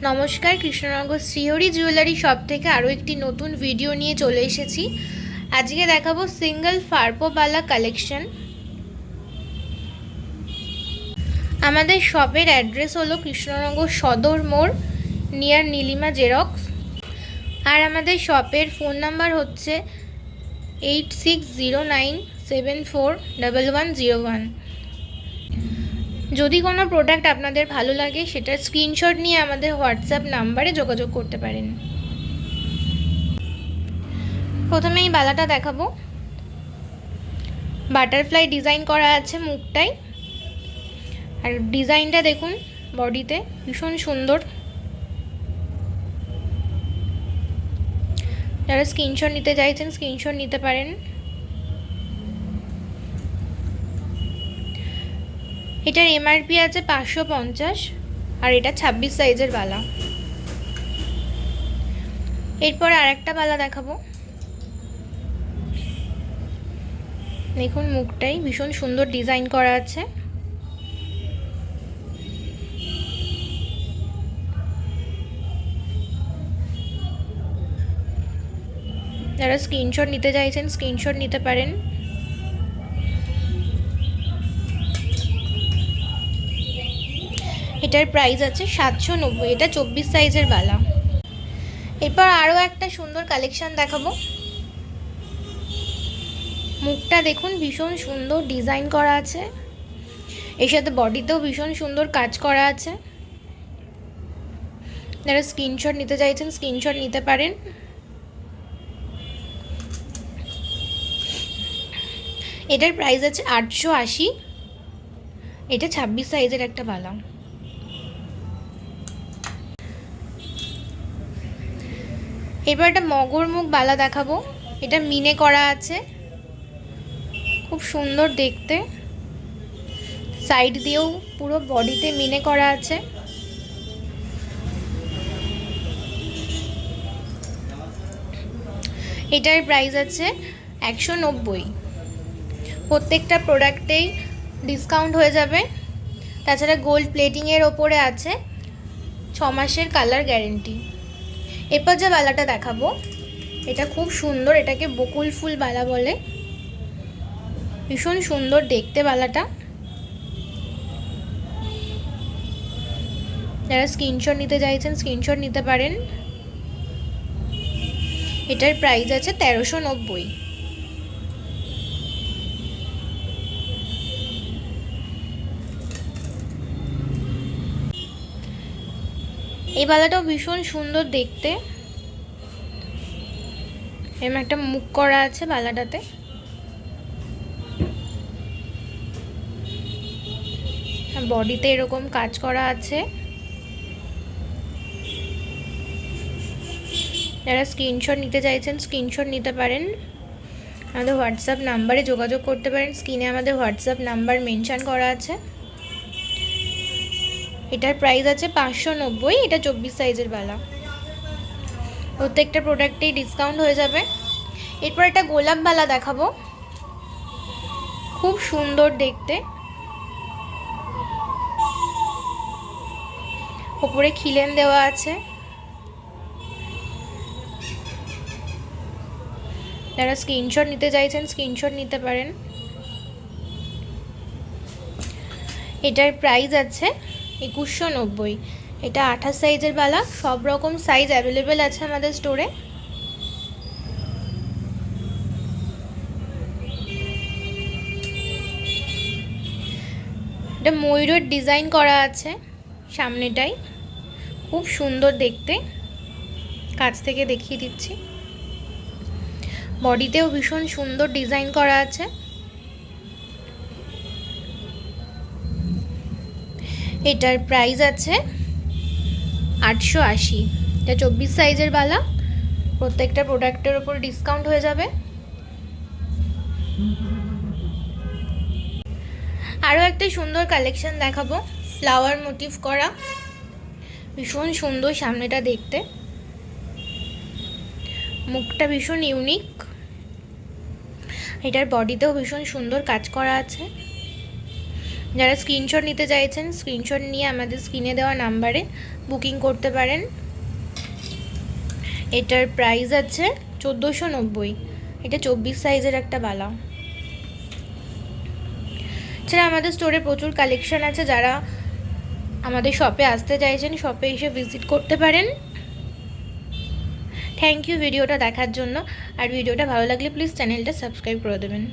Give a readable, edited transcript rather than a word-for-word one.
নমস্কার, Krishnanagar Shrihari jewellery shop থেকে আরও একটি নতুন ভিডিও নিয়ে চলে এসেছি। আজকে দেখাবো সিঙ্গেল ফার্পোবালা কালেকশন। আমাদের শপের অ্যাড্রেস হলো কৃষ্ণনগর সদর মোড় নিয়ার নীলিমা জেরক্স। আর আমাদের শপের ফোন নাম্বার হচ্ছে 8609741101। যদি কোনো প্রোডাক্ট আপনাদের ভালো লাগে সেটার স্ক্রিনশট নিয়ে আমাদের হোয়াটসঅ্যাপ নাম্বারে যোগাযোগ করতে পারেন। প্রথমে এই বালাটা দেখাবো। বাটারফ্লাই ডিজাইন করা আছে মুখটাই, আর ডিজাইনটা দেখুন বডিতে ভীষণ সুন্দর। যারা স্ক্রিনশট নিতে চাইছেন স্ক্রিনশট নিতে পারেন। এটার এমআরপি আছে 550, আর এটা 26 সাইজের বালা। এরপর আরেকটা বালা দেখাবো। দেখুন মুখটাই ভীষণ সুন্দর ডিজাইন করা আছে। যারা স্ক্রিনশট নিতে চাইছেন স্ক্রিনশট নিতে পারেন। এটার প্রাইস আছে 790। এটা 24 সাইজের বালা। এরপর আরও একটা সুন্দর কালেকশন দেখাবো। মুখটা দেখুন ভীষণ সুন্দর ডিজাইন করা আছে, এর সাথে বডিতেও ভীষণ সুন্দর কাজ করা আছে। যারা স্ক্রিনশট নিতে চাইছেন স্ক্রিনশট নিতে পারেন। এটার প্রাইস আছে 880। এটা 26 সাইজের একটা বালা। এরপর একটা মগর মুখ বালা দেখাবো। এটা মিনে করা আছে, খুব সুন্দর দেখতে। সাইড দিয়েও পুরো বডিতে মিনে করা আছে। এটার প্রাইস আছে 190। প্রত্যেকটা প্রোডাক্টেই ডিসকাউন্ট হয়ে যাবে। তাছাড়া গোল্ড প্লেটিংয়ের ওপরে আছে 6 মাসের কালার গ্যারেন্টি। এরপর যে বালাটা দেখাবো এটা খুব সুন্দর, এটাকে বকুল ফুল বালা বলে। ভীষণ সুন্দর দেখতে বালাটা। যারা স্ক্রিনশট নিতে চাইছেন স্ক্রিনশট নিতে পারেন। এটার প্রাইস আছে 1390। এই বালাটাও ভীষণ সুন্দর দেখতে। এরকম একটা মুখ করা আছে বালাটাতে। বডিতে এরকম কাজ করা আছে। যারা স্ক্রিনশট নিতে চাইছেন স্ক্রিনশট নিতে পারেন। আমাদের হোয়াটসঅ্যাপ নাম্বারে যোগাযোগ করতে পারেন। স্ক্রিনে আমাদের হোয়াটসঅ্যাপ নাম্বার মেনশন করা আছে। এটার প্রাইস আছে 590। এটা 24 সাইজের বালা। প্রত্যেকটা প্রোডাক্টেই ডিসকাউন্ট হয়ে যাবে। এরপর একটা গোলাপ বালা দেখাবো, খুব সুন্দর দেখতে। ওপরে খিলেন দেওয়া আছে। যারা স্ক্রিনশট নিতে চাইছেন স্ক্রিনশট নিতে পারেন। এটার প্রাইস আছে 2190। এটা 28 সাইজের বালা। সব রকম সাইজ অ্যাভেলেবেল আছে আমাদের স্টোরে। এটা ময়ূরের ডিজাইন করা আছে সামনেটাই, খুব সুন্দর দেখতে। কাছ থেকে দেখিয়ে দিচ্ছি। বডিতেও ভীষণ সুন্দর ডিজাইন করা আছে। এটার প্রাইস আছে 880। এটা 24 সাইজের বালা। প্রত্যেকটা প্রোডাক্টের উপর ডিসকাউন্ট হয়ে যাবে। আরও একটা সুন্দর কালেকশন দেখাবো, ফ্লাওয়ার মোটিভ করা। ভীষণ সুন্দর সামনেটা দেখতে। মুখটা ভীষণ ইউনিক। এটার বডিতেও ভীষণ সুন্দর কাজ করা আছে। যারা স্ক্রিনশট নিতে চাইছেন স্ক্রিনশট নিয়ে আমাদের স্ক্রিনে দেওয়া নাম্বারে বুকিং করতে পারেন। এটার প্রাইস আছে 1490। এটা 24 সাইজের একটা বালা। এছাড়া আমাদের স্টোরে প্রচুর কালেকশন আছে, যারা আমাদের শপে আসতে চাইছেন শপে এসে ভিজিট করতে পারেন। থ্যাংক ইউ ভিডিওটা দেখার জন্য। আর ভিডিওটা ভালো লাগলে প্লিজ চ্যানেলটা সাবস্ক্রাইব করে দেবেন।